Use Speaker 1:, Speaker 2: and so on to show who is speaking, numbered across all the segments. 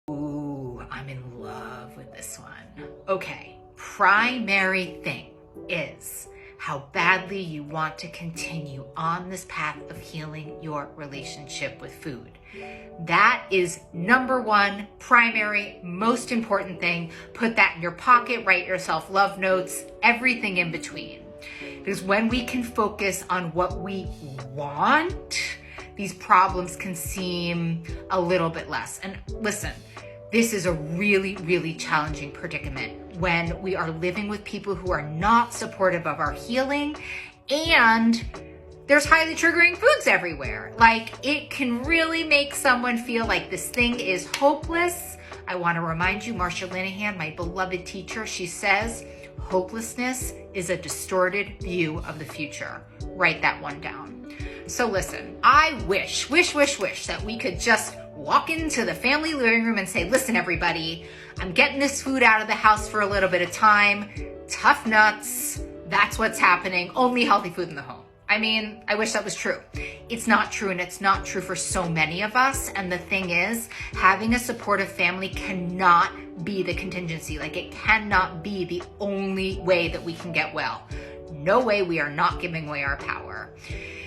Speaker 1: Ooh, I'm in love with this one. Okay, primary thing is how badly you want to continue on this path of healing your relationship with food. That is number one, primary, most important thing. Put that in your pocket, write yourself love notes, everything in between. Because when we can focus on what we want, these problems can seem a little bit less. And listen, this is a really, really challenging predicament when we are living with people who are not supportive of our healing and there's highly triggering foods everywhere. Like, it can really make someone feel like this thing is hopeless. I want to remind you, Marsha Linehan, my beloved teacher, she says, hopelessness is a distorted view of the future. Write that one down. So listen, I wish that we could just walk into the family living room and say, listen, everybody, I'm getting this food out of the house for a little bit of time. Tough nuts. That's what's happening. Only healthy food in the home. I mean, I wish that was true. It's not true, and it's not true for so many of us. And the thing is, having a supportive family cannot be the contingency. Like, it cannot be the only way that we can get well. No way, we are not giving away our power.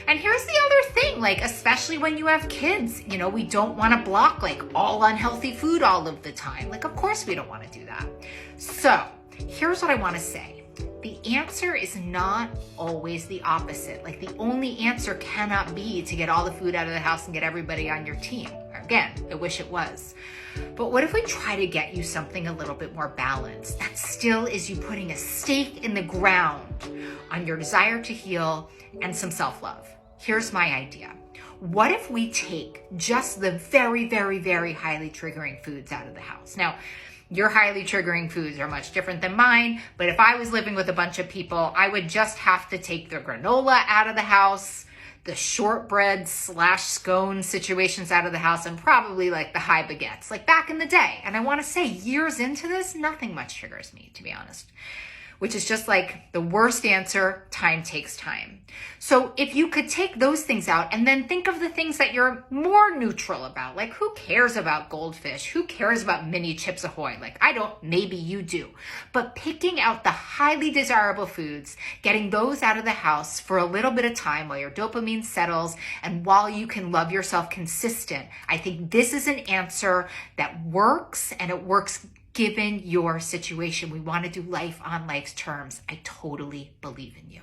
Speaker 1: And here's the other thing, like, especially when you have kids, you know, we don't want to block like all unhealthy food all of the time. Like, of course we don't want to do that. So here's what I want to say. The answer is not always the opposite. Like, the only answer cannot be to get all the food out of the house and get everybody on your team. Again, I wish it was. But what if we try to get you something a little bit more balanced? That still is you putting a stake in the ground on your desire to heal and some self-love. Here's my idea. What if we take just the very, very, very highly triggering foods out of the house? Now, your highly triggering foods are much different than mine, but if I was living with a bunch of people, I would just have to take the granola out of the house, the shortbread / scone situations out of the house, and probably like the high baguettes, like back in the day. And I want to say, years into this, nothing much triggers me, to be honest, which is just like the worst answer. Time takes time. So if you could take those things out and then think of the things that you're more neutral about, like, who cares about goldfish? Who cares about mini Chips Ahoy? Like, I don't, maybe you do. But picking out the highly desirable foods, getting those out of the house for a little bit of time while your dopamine settles and while you can love yourself consistent, I think this is an answer that works, and it works given your situation. We want to do life on life's terms. I totally believe in you.